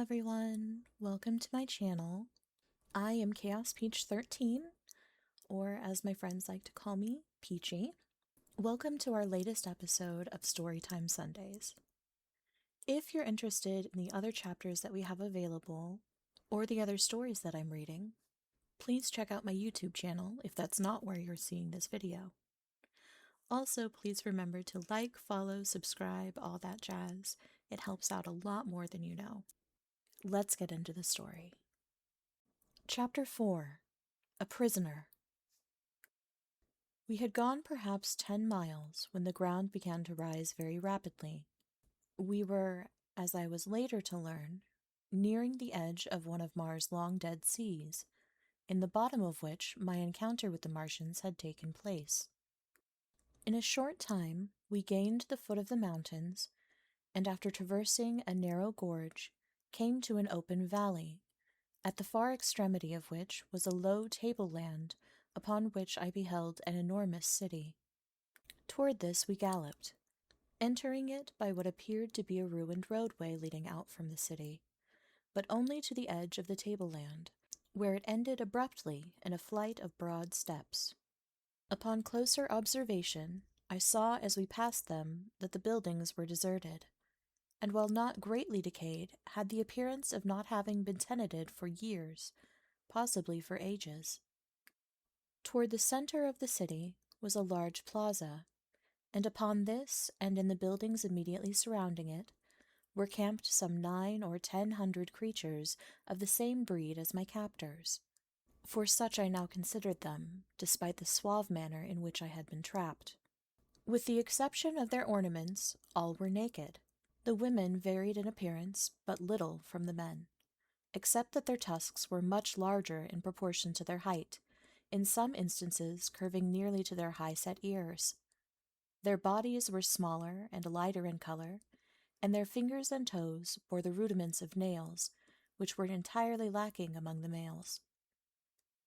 everyone, welcome to my channel. I am Chaos Peach 13, or as my friends like to call me, Peachy. Welcome to our latest episode of Storytime Sundays. If you're interested in the other chapters that we have available, or the other stories that I'm reading, please check out my YouTube channel if that's not where you're seeing this video. Also, please remember to like, follow, subscribe, all that jazz. It helps out a lot more than you know. Let's get into the story. Chapter 4. A Prisoner. We had gone perhaps 10 miles when the ground began to rise very rapidly. We were, as I was later to learn, nearing the edge of one of Mars' long dead seas, in the bottom of which my encounter with the Martians had taken place. In a short time, we gained the foot of the mountains, and after traversing a narrow gorge, came to an open valley, at the far extremity of which was a low tableland upon which I beheld an enormous city. Toward this we galloped, entering it by what appeared to be a ruined roadway leading out from the city, but only to the edge of the tableland, where it ended abruptly in a flight of broad steps. Upon closer observation, I saw as we passed them that the buildings were deserted, and while not greatly decayed, had the appearance of not having been tenanted for years, possibly for ages. Toward the center of the city was a large plaza, and upon this, and in the buildings immediately surrounding it, were camped some 900 or 1,000 creatures of the same breed as my captors, for such I now considered them, despite the suave manner in which I had been trapped. With the exception of their ornaments, all were naked. The women varied in appearance but little from the men, except that their tusks were much larger in proportion to their height, in some instances curving nearly to their high-set ears. Their bodies were smaller and lighter in color, and their fingers and toes bore the rudiments of nails, which were entirely lacking among the males.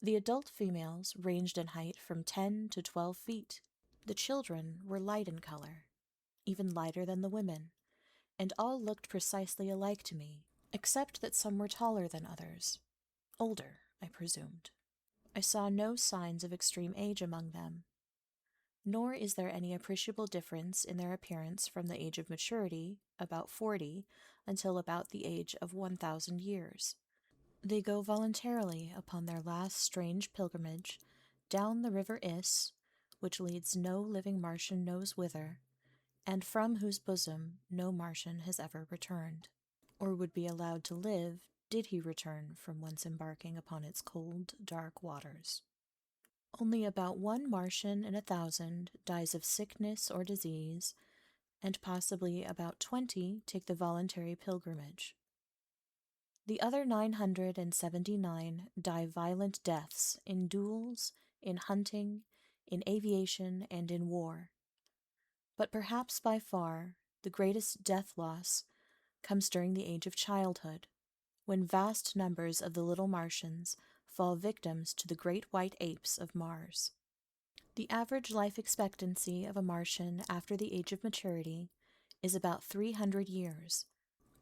The adult females ranged in height from 10 to 12 feet. The children were light in color, even lighter than the women, and all looked precisely alike to me, except that some were taller than others. Older, I presumed. I saw no signs of extreme age among them, nor is there any appreciable difference in their appearance from the age of maturity, about 40, until about the age of 1,000 years. They go voluntarily upon their last strange pilgrimage down the river Is, which leads no living Martian knows whither, and from whose bosom no Martian has ever returned, or would be allowed to live did he return from whence embarking upon its cold, dark waters. Only about 1 Martian in 1,000 dies of sickness or disease, and possibly about 20 take the voluntary pilgrimage. The other 979 die violent deaths in duels, in hunting, in aviation, and in war. But perhaps by far the greatest death loss comes during the age of childhood, when vast numbers of the little Martians fall victims to the great white apes of Mars. The average life expectancy of a Martian after the age of maturity is about 300 years,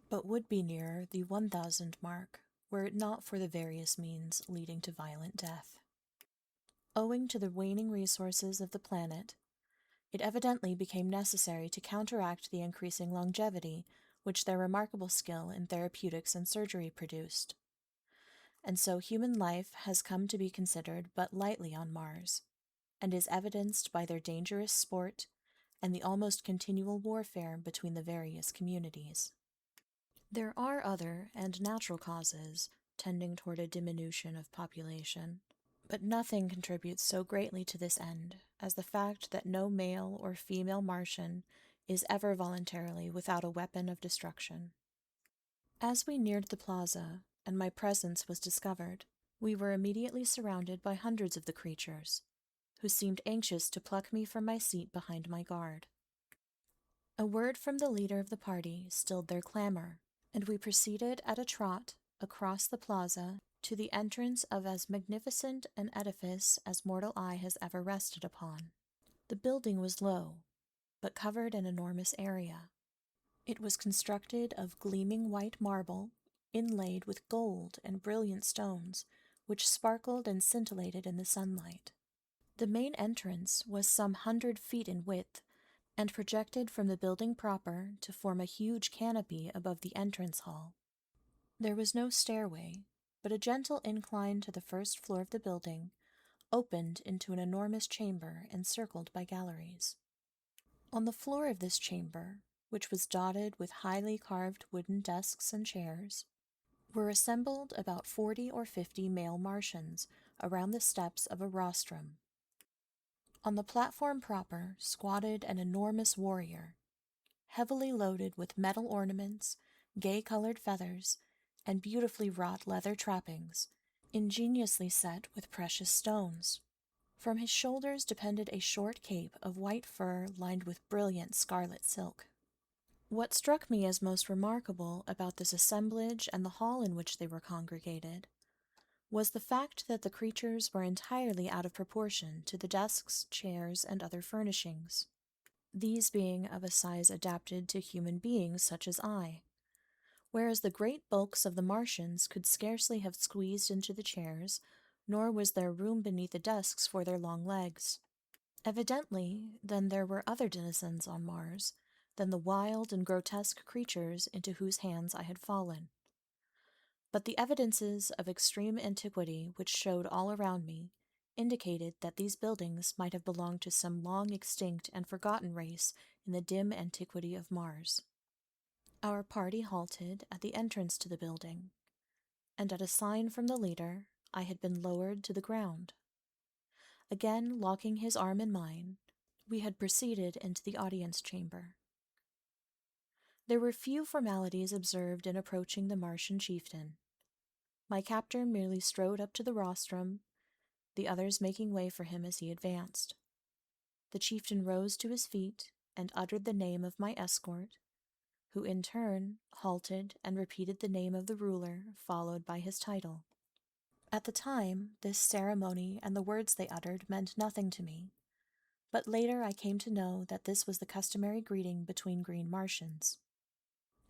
but would be nearer the 1,000 mark were it not for the various means leading to violent death. Owing to the waning resources of the planet, it evidently became necessary to counteract the increasing longevity which their remarkable skill in therapeutics and surgery produced. And so human life has come to be considered but lightly on Mars, and is evidenced by their dangerous sport and the almost continual warfare between the various communities. There are other and natural causes tending toward a diminution of population, but nothing contributes so greatly to this end as the fact that no male or female Martian is ever voluntarily without a weapon of destruction. As we neared the plaza, and my presence was discovered, we were immediately surrounded by hundreds of the creatures, who seemed anxious to pluck me from my seat behind my guard. A word from the leader of the party stilled their clamor, and we proceeded at a trot across the plaza to the entrance of as magnificent an edifice as mortal eye has ever rested upon. The building was low, but covered an enormous area. It was constructed of gleaming white marble, inlaid with gold and brilliant stones, which sparkled and scintillated in the sunlight. The main entrance was some 100 feet in width, and projected from the building proper to form a huge canopy above the entrance hall. There was no stairway, but a gentle incline to the first floor of the building opened into an enormous chamber encircled by galleries. On the floor of this chamber, which was dotted with highly carved wooden desks and chairs, were assembled about 40 or 50 male Martians around the steps of a rostrum. On the platform proper squatted an enormous warrior, heavily loaded with metal ornaments, gay-colored feathers, and beautifully wrought leather trappings, ingeniously set with precious stones. From his shoulders depended a short cape of white fur lined with brilliant scarlet silk. What struck me as most remarkable about this assemblage and the hall in which they were congregated was the fact that the creatures were entirely out of proportion to the desks, chairs, and other furnishings, these being of a size adapted to human beings such as I, whereas the great bulks of the Martians could scarcely have squeezed into the chairs, nor was there room beneath the desks for their long legs. Evidently, then, there were other denizens on Mars than the wild and grotesque creatures into whose hands I had fallen. But the evidences of extreme antiquity which showed all around me indicated that these buildings might have belonged to some long extinct and forgotten race in the dim antiquity of Mars. Our party halted at the entrance to the building, and at a sign from the leader, I had been lowered to the ground. Again locking his arm in mine, we had proceeded into the audience chamber. There were few formalities observed in approaching the Martian chieftain. My captor merely strode up to the rostrum, the others making way for him as he advanced. The chieftain rose to his feet and uttered the name of my escort, who in turn halted and repeated the name of the ruler, followed by his title. At the time, this ceremony and the words they uttered meant nothing to me, but later I came to know that this was the customary greeting between green Martians.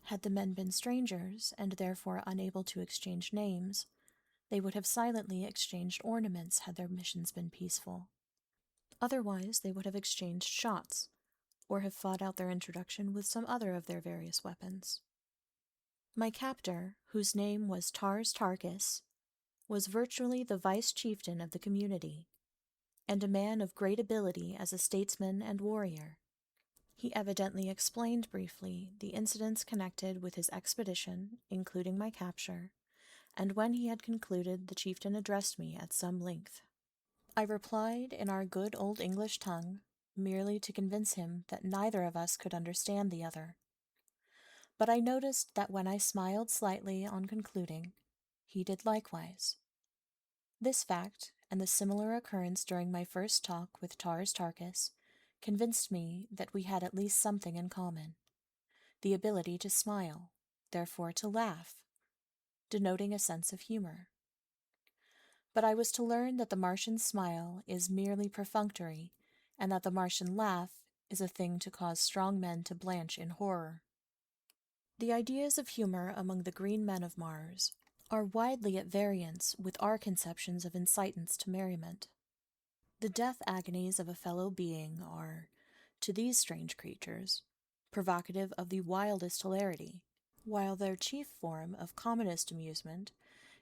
Had the men been strangers, and therefore unable to exchange names, they would have silently exchanged ornaments had their missions been peaceful. Otherwise, they would have exchanged shots, or have fought out their introduction with some other of their various weapons. My captor, whose name was Tars Tarkis, was virtually the vice-chieftain of the community, and a man of great ability as a statesman and warrior. He evidently explained briefly the incidents connected with his expedition, including my capture, and when he had concluded, the chieftain addressed me at some length. I replied in our good old English tongue, merely to convince him that neither of us could understand the other. But I noticed that when I smiled slightly on concluding, he did likewise. This fact, and the similar occurrence during my first talk with Tars Tarkis, convinced me that we had at least something in common: the ability to smile, therefore to laugh, denoting a sense of humor. But I was to learn that the Martian smile is merely perfunctory, and that the Martian laugh is a thing to cause strong men to blanch in horror. The ideas of humor among the green men of Mars are widely at variance with our conceptions of incitants to merriment. The death agonies of a fellow being are, to these strange creatures, provocative of the wildest hilarity, while their chief form of commonest amusement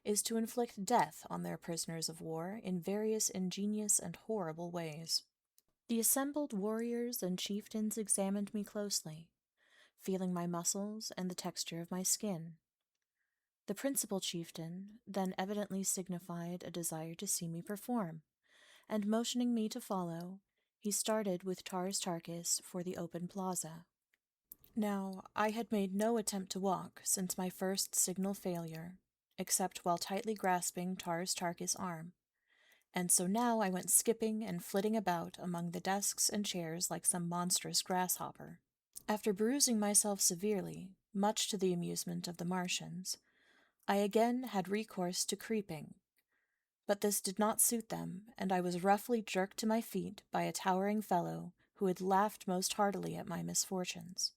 is to inflict death on their prisoners of war in various ingenious and horrible ways. The assembled warriors and chieftains examined me closely, feeling my muscles and the texture of my skin. The principal chieftain then evidently signified a desire to see me perform, and motioning me to follow, he started with Tars Tarkis for the open plaza. Now, I had made no attempt to walk since my first signal failure, except while tightly grasping Tars Tarkis' arm, and so now I went skipping and flitting about among the desks and chairs like some monstrous grasshopper. After bruising myself severely, much to the amusement of the Martians, I again had recourse to creeping, but this did not suit them, and I was roughly jerked to my feet by a towering fellow who had laughed most heartily at my misfortunes.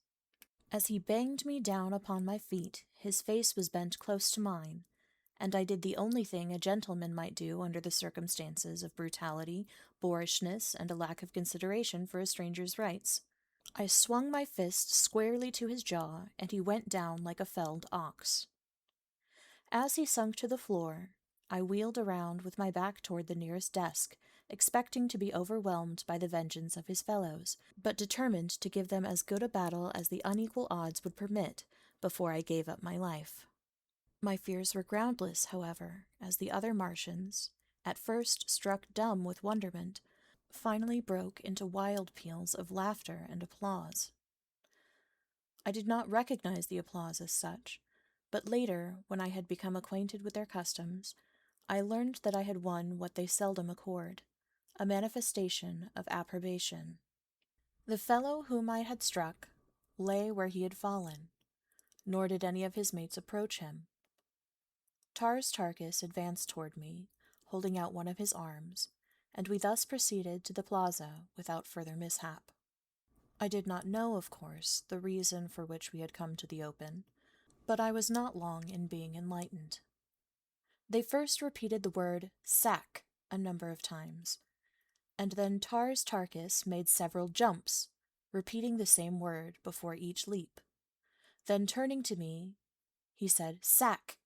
As he banged me down upon my feet, his face was bent close to mine, and I did the only thing a gentleman might do under the circumstances of brutality, boorishness, and a lack of consideration for a stranger's rights. I swung my fist squarely to his jaw, and he went down like a felled ox. As he sunk to the floor, I wheeled around with my back toward the nearest desk, expecting to be overwhelmed by the vengeance of his fellows, but determined to give them as good a battle as the unequal odds would permit before I gave up my life. My fears were groundless, however, as the other Martians, at first struck dumb with wonderment, finally broke into wild peals of laughter and applause. I did not recognize the applause as such, but later, when I had become acquainted with their customs, I learned that I had won what they seldom accord, a manifestation of approbation. The fellow whom I had struck lay where he had fallen, nor did any of his mates approach him. Tars Tarkas advanced toward me, holding out one of his arms, and we thus proceeded to the plaza without further mishap. I did not know, of course, the reason for which we had come to the open, but I was not long in being enlightened. They first repeated the word sack a number of times, and then Tars Tarkas made several jumps, repeating the same word before each leap. Then turning to me, he said, "Sack!"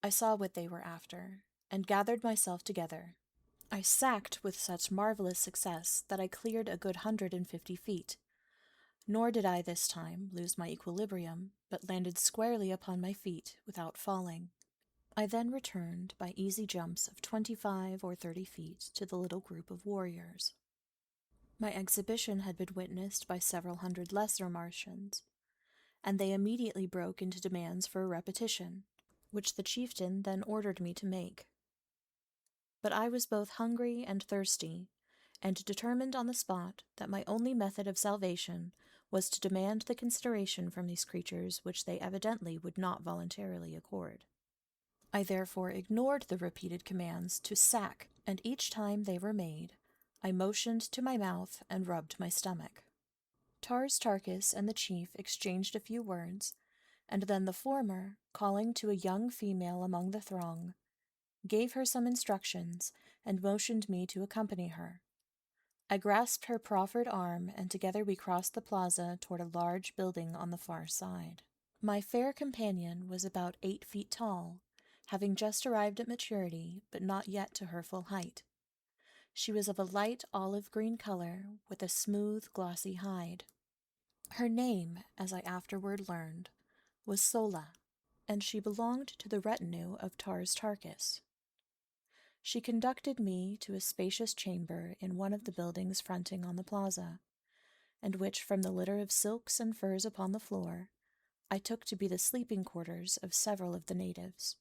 I saw what they were after, and gathered myself together. I sacked with such marvelous success that I cleared a good 150 feet. Nor did I this time lose my equilibrium, but landed squarely upon my feet without falling. I then returned by easy jumps of 25 or 30 feet to the little group of warriors. My exhibition had been witnessed by several hundred lesser Martians, and they immediately broke into demands for a repetition, which the chieftain then ordered me to make. But I was both hungry and thirsty, and determined on the spot that my only method of salvation was to demand the consideration from these creatures which they evidently would not voluntarily accord. I therefore ignored the repeated commands to sack, and each time they were made, I motioned to my mouth and rubbed my stomach. Tars Tarkas and the chief exchanged a few words, and then the former, calling to a young female among the throng, gave her some instructions and motioned me to accompany her. I grasped her proffered arm, and together we crossed the plaza toward a large building on the far side. My fair companion was about 8 feet tall, having just arrived at maturity, but not yet to her full height. She was of a light olive-green color, with a smooth, glossy hide. Her name, as I afterward learned, was Sola, and she belonged to the retinue of Tars Tarkas. She conducted me to a spacious chamber in one of the buildings fronting on the plaza, and which, from the litter of silks and furs upon the floor, I took to be the sleeping quarters of several of the natives.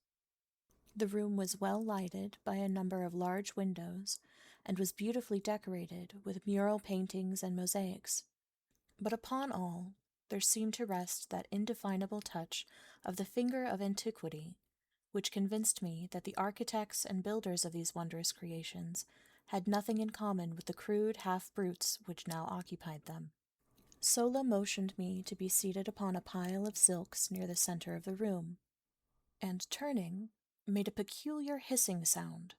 The room was well lighted by a number of large windows, and was beautifully decorated with mural paintings and mosaics. But upon all, there seemed to rest that indefinable touch of the finger of antiquity, which convinced me that the architects and builders of these wondrous creations had nothing in common with the crude half-brutes which now occupied them. Sola motioned me to be seated upon a pile of silks near the center of the room, and turning, made a peculiar hissing sound,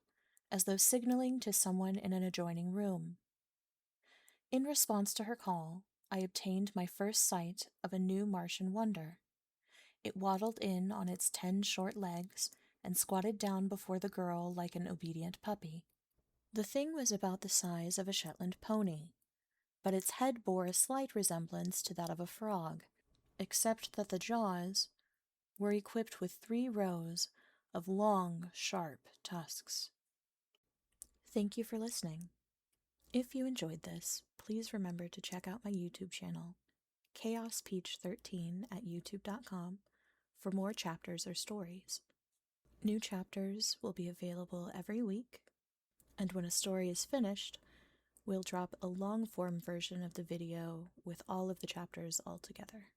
as though signaling to someone in an adjoining room. In response to her call, I obtained my first sight of a new Martian wonder. It waddled in on its 10 short legs and squatted down before the girl like an obedient puppy. The thing was about the size of a Shetland pony, but its head bore a slight resemblance to that of a frog, except that the jaws were equipped with 3 rows of long, sharp tusks. Thank you for listening. If you enjoyed this, please remember to check out my YouTube channel, ChaosPeach13 at youtube.com, for more chapters or stories. New chapters will be available every week, and when a story is finished, we'll drop a long-form version of the video with all of the chapters all together.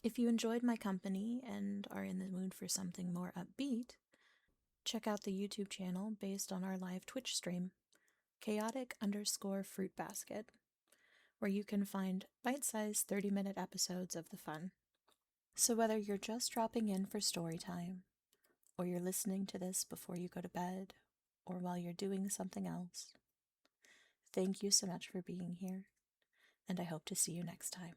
If you enjoyed my company and are in the mood for something more upbeat, check out the YouTube channel based on our live Twitch stream, chaotic_fruit basket, where you can find bite-sized 30-minute episodes of the fun. So whether you're just dropping in for story time, or you're listening to this before you go to bed, or while you're doing something else, thank you so much for being here, and I hope to see you next time.